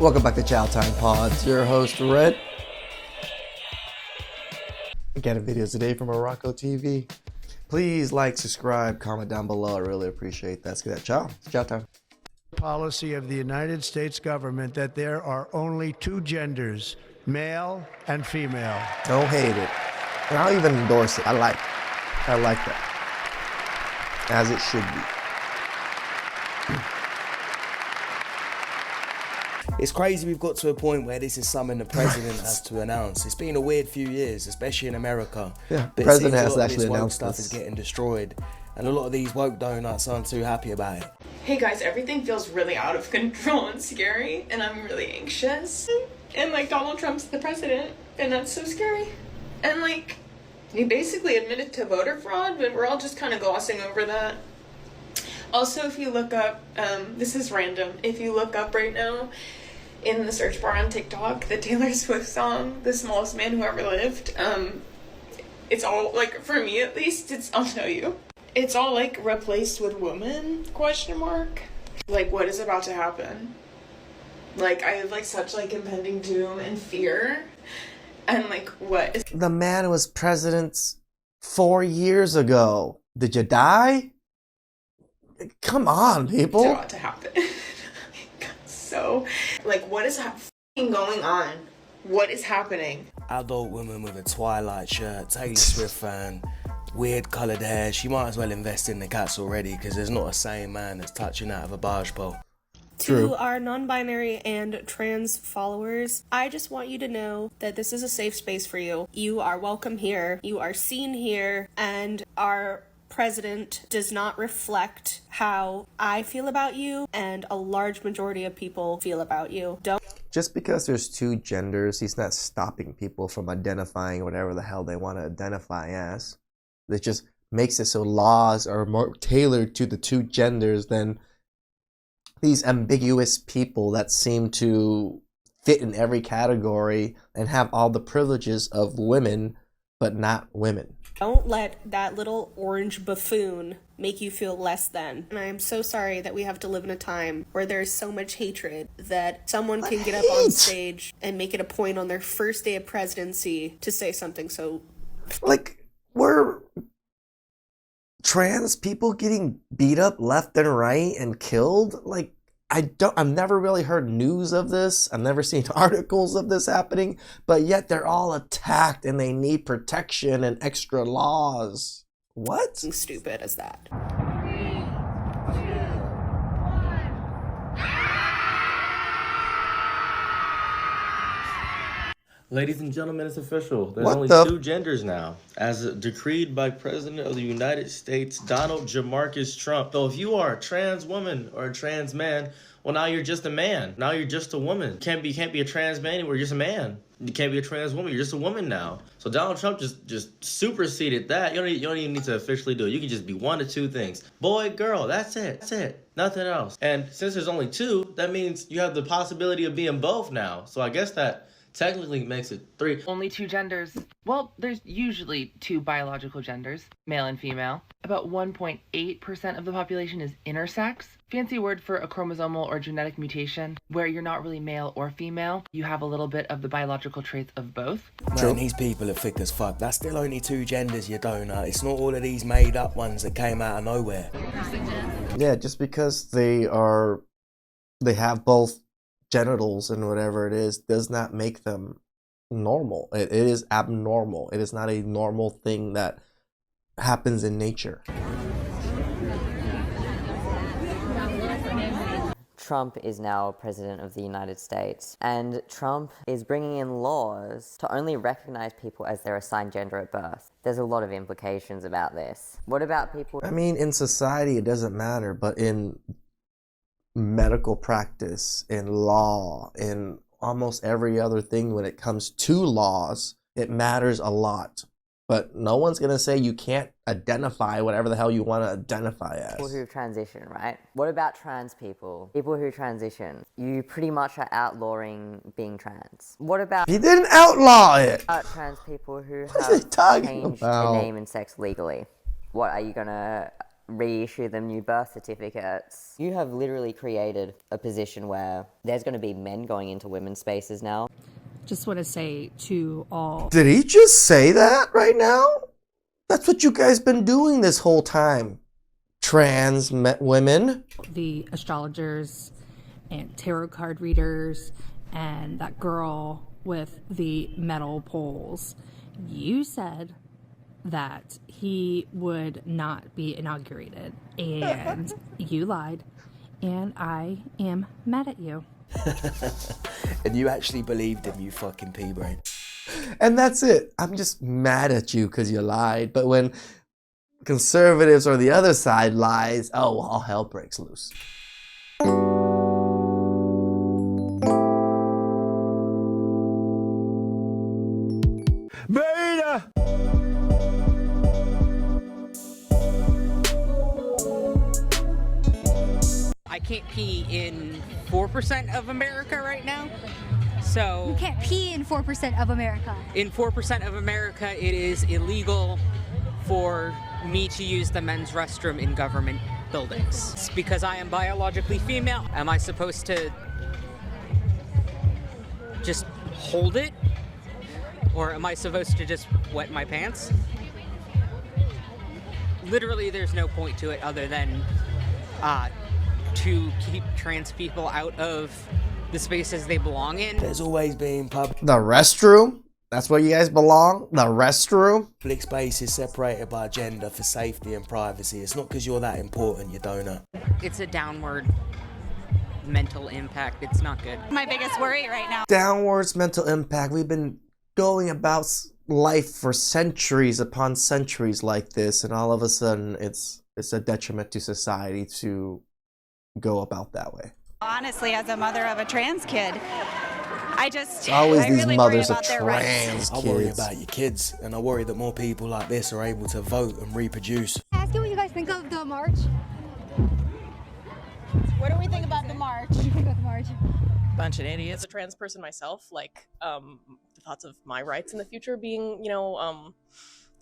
Welcome back to TheChowTimePod. It's your host, Red. Getting videos today from Morocco TV. Please like, subscribe, comment down below. I really appreciate that. Let's get that. Ciao. It's chow time. Policy of the United States government that there are only two genders, male and female. Don't hate it. And I'll even endorse it. I like that. As it should be. It's crazy we've got to a point where this is something the president has to announce. It's been a weird few years, especially in America. Yeah, but the president has a lot of actually this woke announced stuff this. is getting destroyed, and a lot of these woke donuts aren't too happy about it. Hey guys, everything feels really out of control and scary, and I'm really anxious. And Donald Trump's the president, and that's so scary. And he basically admitted to voter fraud, but we're all just kind of glossing over that. Also, if you look up, this is random, if you look up right now in the search bar on TikTok, the Taylor Swift song, The Smallest Man Who Ever Lived, it's all, for me at least, I'll tell you, it's all, replaced with woman, question mark. What is about to happen? I have, such, impending doom and fear, and, what is... The man was president 4 years ago. Did you die? Come on, people. about to happen? So, what is going on? What is happening? Adult woman with a Twilight shirt, Taylor Swift fan, weird coloured hair. She might as well invest in the cats already, because there's not a sane man that's touching out of a barge pole. True. To our non-binary and trans followers, I just want you to know that this is a safe space for you. You are welcome here. You are seen here, and our president does not reflect how I feel about you and a large majority of people feel about you. Just because there's two genders, he's not stopping people from identifying whatever the hell they want to identify as. It just makes it so laws are more tailored to the two genders than these ambiguous people that seem to fit in every category and have all the privileges of women, but not women. Don't let that little orange buffoon make you feel less than. And I am so sorry that we have to live in a time where there is so much hatred that someone can get up on stage and make it a point on their first day of presidency to say something so... Were trans people getting beat up left and right and killed? I've never really heard news of this. I've never seen articles of this happening, but yet they're all attacked and they need protection and extra laws. What? Stupid as that. Ladies and gentlemen, it's official. There's What only the- two genders now, as decreed by President of the United States, Donald Jamarcus Trump. Though if you are a trans woman or a trans man, well, now you're just a man. Now you're just a woman. Can't be a trans man anymore. You're just a man. You can't be a trans woman. You're just a woman now. So Donald Trump just superseded that. You don't even need to officially do it. You can just be one of two things: boy, girl. That's it. That's it. Nothing else. And since there's only two, that means you have the possibility of being both now. So I guess that technically makes it three. Only two genders. Well, there's usually two biological genders, male and female. About 1.8% of the population is intersex. Fancy word for a chromosomal or genetic mutation where you're not really male or female. You have a little bit of the biological traits of both. Man, these people are thick as fuck. That's still only two genders, you donut. It's not all of these made up ones that came out of nowhere. Yeah, just because they have both genitals and whatever it is does not make them normal. It is abnormal. It is not a normal thing that happens in nature. Trump is now president of the United States, and Trump is bringing in laws to only recognize people as their assigned gender at birth. There's a lot of implications about this. What about people... I mean, in society it doesn't matter, but in medical practice, in law, in almost every other thing when it comes to laws, it matters a lot. But no one's going to say you can't identify whatever the hell you want to identify as. People who transition, right? What about trans people? People who transition. You pretty much are outlawing being trans. What about... He didn't outlaw it! Trans people who What is he have talking changed about? their name and sex legally? What, are you going to reissue them new birth certificates. You have literally created a position where there's going to be men going into women's spaces now. Just want to say to all... Did he just say that right now? That's what you guys been doing this whole time. Trans women. The astrologers and tarot card readers and that girl with the metal poles. You said that he would not be inaugurated, and you lied, and I am mad at you. And you actually believed him, you fucking pea-brain. And that's it. I'm just mad at you because you lied. But when conservatives or the other side lies, oh, all hell breaks loose. Beta! I can't pee in 4% of America right now. So You can't pee in 4% of America. in 4% of America, it is illegal for me to use the men's restroom in government buildings. It's because I am biologically female. Am I supposed to just hold it? Or am I supposed to just wet my pants? Literally, there's no point to it other than to keep trans people out of the spaces they belong in. There's always been The restroom? That's where you guys belong? The restroom? public spaces separated by gender for safety and privacy. It's not because you're that important, you donut. It's a downward mental impact. It's not good. My biggest worry right now. Downwards mental impact. We've been going about life for centuries upon centuries like this, and all of a sudden it's a detriment to society to go about that way. Honestly, as a mother of a trans kid, Always I these really mothers worry of about their rights. trans I worry kids. about your kids, and I worry that more people like this are able to vote and reproduce. Ask you what you guys think of the march. What do we think about the march? What do you think about the march? Bunch of idiots. As a trans person myself, like the thoughts of my rights in the future being,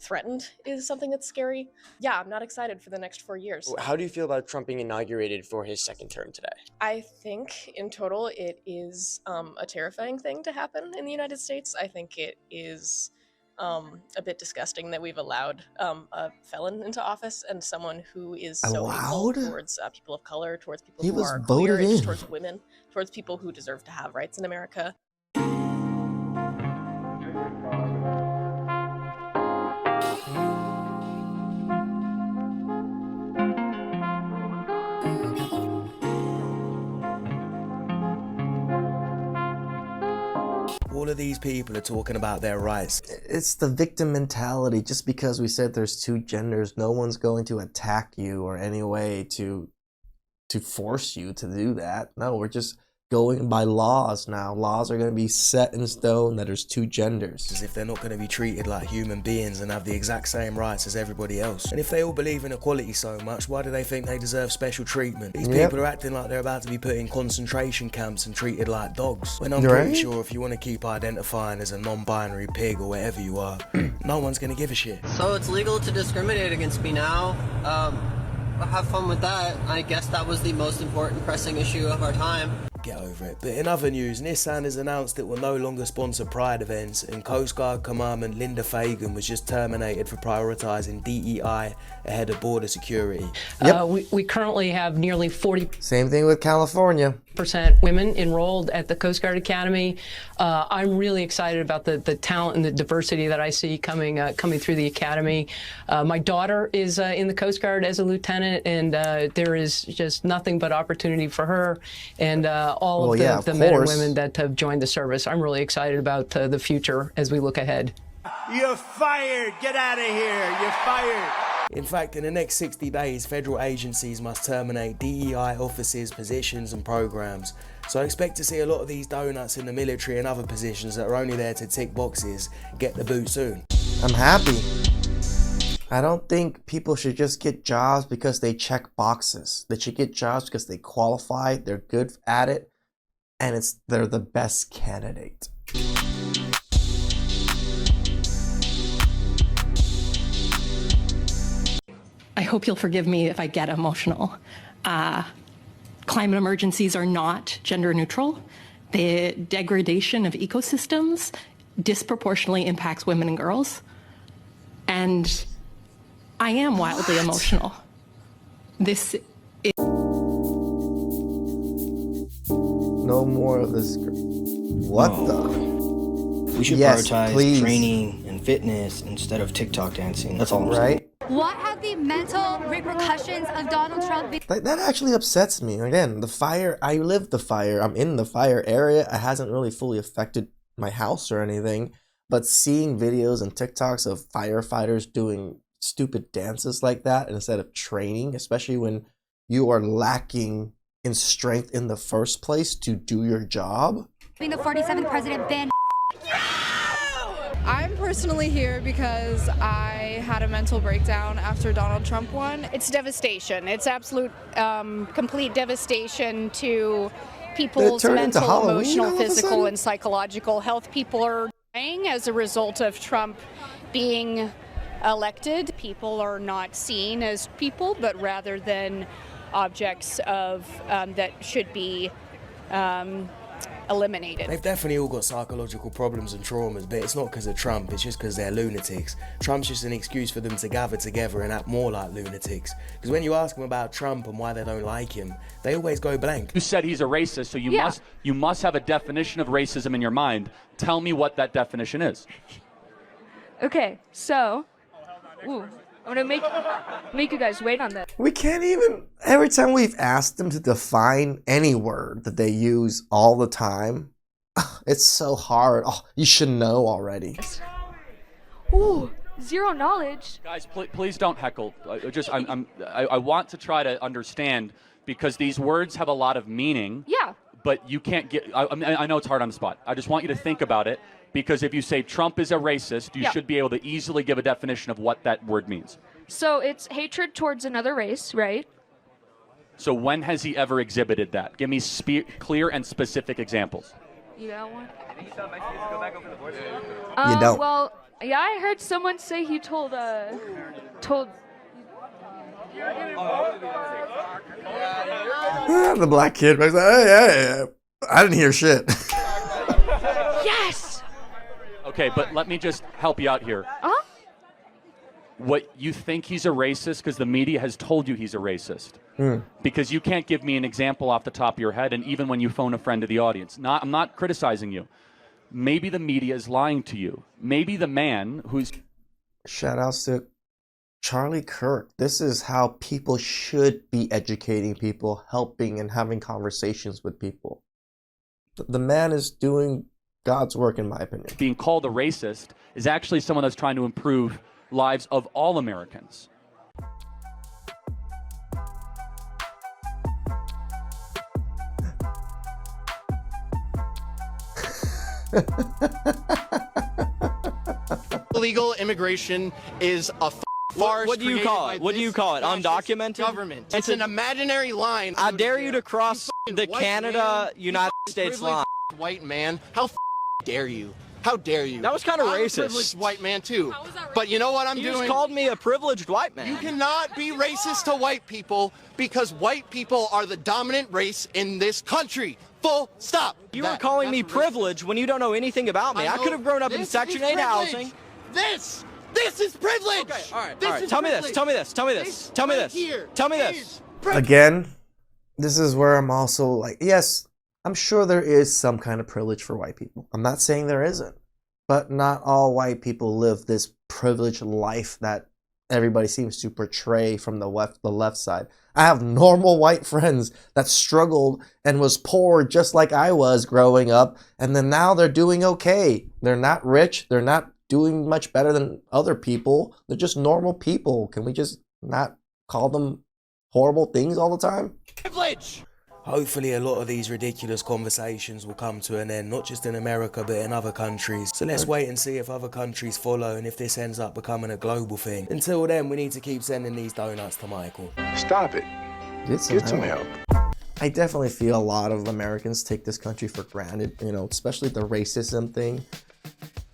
threatened is something that's scary. Yeah, I'm not excited for the next 4 years. How do you feel about Trump being inaugurated for his second term today? I think in total it is a terrifying thing to happen in the United States. I think it is a bit disgusting that we've allowed a felon into office and someone who is so hateful towards people of color, towards people who are queer, and just towards women, towards people who deserve to have rights in America. All of these people are talking about their rights. It's the victim mentality. Just because we said there's two genders, no one's going to attack you or any way to force you to do that. No, we're just going by laws now. Laws are going to be set in stone that there's two genders. As if they're not going to be treated like human beings and have the exact same rights as everybody else. And if they all believe in equality so much, why do they think they deserve special treatment? These people are acting like they're about to be put in concentration camps and treated like dogs. When I'm pretty sure if you want to keep identifying as a non-binary pig or whatever you are, no one's going to give a shit. So it's legal to discriminate against me now. Have fun with that. I guess that was the most important pressing issue of our time. Get over it. But in other news, Nissan has announced it will no longer sponsor Pride events, and Coast Guard Commandant Linda Fagan was just terminated for prioritising DEI ahead of border security. We currently have nearly 40%. Same thing with California. Women enrolled at the Coast Guard Academy. I'm really excited about the talent and the diversity that I see coming through the academy. My daughter is in the Coast Guard as a lieutenant, and there is just nothing but opportunity for her and all of the men and women that have joined the service. I'm really excited about the future as we look ahead. You're fired. Get out of here. You're fired. In fact, in the next 60 days, federal agencies must terminate DEI offices, positions and programs. So I expect to see a lot of these donuts in the military and other positions that are only there to tick boxes get the boot soon. I'm happy. I don't think people should just get jobs because they check boxes. They should get jobs because they qualify, they're good at it, and they're the best candidate. I hope you'll forgive me if I get emotional. Climate emergencies are not gender neutral. The degradation of ecosystems disproportionately impacts women and girls. And I am wildly emotional. This is... No more of this. What the? We should Yes, prioritize please. training and fitness instead of TikTok dancing. That's all I'm saying. Right? What have the mental repercussions of Donald Trump been? That actually upsets me. Again, the fire, I live the fire. I'm in the fire area. It hasn't really fully affected my house or anything. But seeing videos and TikToks of firefighters doing stupid dances like that instead of training, especially when you are lacking in strength in the first place to do your job. Being the 47th president been. I'm personally here because I had a mental breakdown after Donald Trump won. It's devastation. It's absolute, complete devastation to people's mental, emotional, physical, and psychological health. People are dying as a result of Trump being elected. People are not seen as people, but rather than objects of that should be eliminated. They've definitely all got psychological problems and traumas, but it's not because of Trump, it's just because they're lunatics. Trump's just an excuse for them to gather together and act more like lunatics. Because when you ask them about Trump and why they don't like him, they always go blank. You said he's a racist, so you must have a definition of racism in your mind. Tell me what that definition is. Okay, so, I'm gonna make you guys wait on that. We can't even, every time we've asked them to define any word that they use all the time, it's so hard. Oh, you should know already. Ooh, zero knowledge. Guys, please don't heckle. I want to try to understand because these words have a lot of meaning. Yeah. But you can't get, I know it's hard on the spot. I just want you to think about it because if you say Trump is a racist, you should be able to easily give a definition of what that word means. So it's hatred towards another race, right? So when has he ever exhibited that? Give me clear and specific examples. You got one? You don't. Well, yeah, I heard someone say he told The black kid was like, hey, I didn't hear shit. Yes! Okay, but let me just help you out here. Huh? What, you think he's a racist because the media has told you he's a racist? Because you can't give me an example off the top of your head, and even when you phone a friend to the audience. I'm not criticizing you. Maybe the media is lying to you. Maybe the man who's... Shout outs to Charlie Kirk. This is how people should be educating people, helping and having conversations with people. The man is doing God's work, in my opinion. Being called a racist is actually someone that's trying to improve lives of all Americans. Illegal immigration is a farce. What do you call it? What do you call it? Undocumented? Government. It's an imaginary line. I dare you to cross the Canada-United States line. White man. How dare you? How dare you? That was kind of I'm racist. a privileged white man too. But you know what I'm doing? You just called me a privileged white man. You cannot be racist to white people because white people are the dominant race in this country. Full stop. You were calling me privileged when you don't know anything about me. I could have grown up in Section 8 housing. This is privilege. Okay, all right. Tell me this. Again, this is where I'm also like, yes, I'm sure there is some kind of privilege for white people. I'm not saying there isn't. But not all white people live this privileged life that everybody seems to portray from the left side. I have normal white friends that struggled and was poor just like I was growing up, and then now they're doing okay. They're not rich. They're not doing much better than other people. They're just normal people. Can we just not call them horrible things all the time? Privilege! Hopefully a lot of these ridiculous conversations will come to an end, not just in America but in other countries. So let's wait and see if other countries follow and if this ends up becoming a global thing. Until then, we need to keep sending these donuts to Michael. Stop it. Get some help. I definitely feel a lot of Americans take this country for granted, especially the racism thing.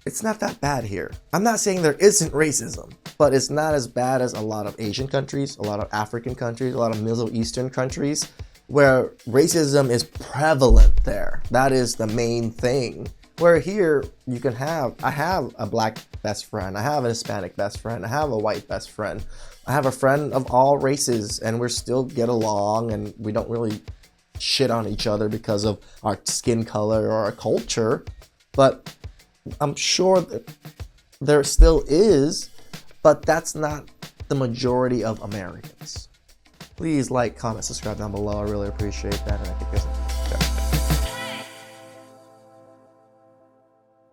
It's not that bad here. I'm not saying there isn't racism. but it's not as bad as a lot of Asian countries, a lot of African countries, a lot of Middle Eastern countries, where racism is prevalent there. That is the main thing. Where here, I have a black best friend, I have a Hispanic best friend, I have a white best friend, I have a friend of all races, and we still get along, and we don't really shit on each other because of our skin color or our culture. But I'm sure that there still is, but that's not the majority of Americans. Please like, comment, subscribe down below. I really appreciate that, and I think there's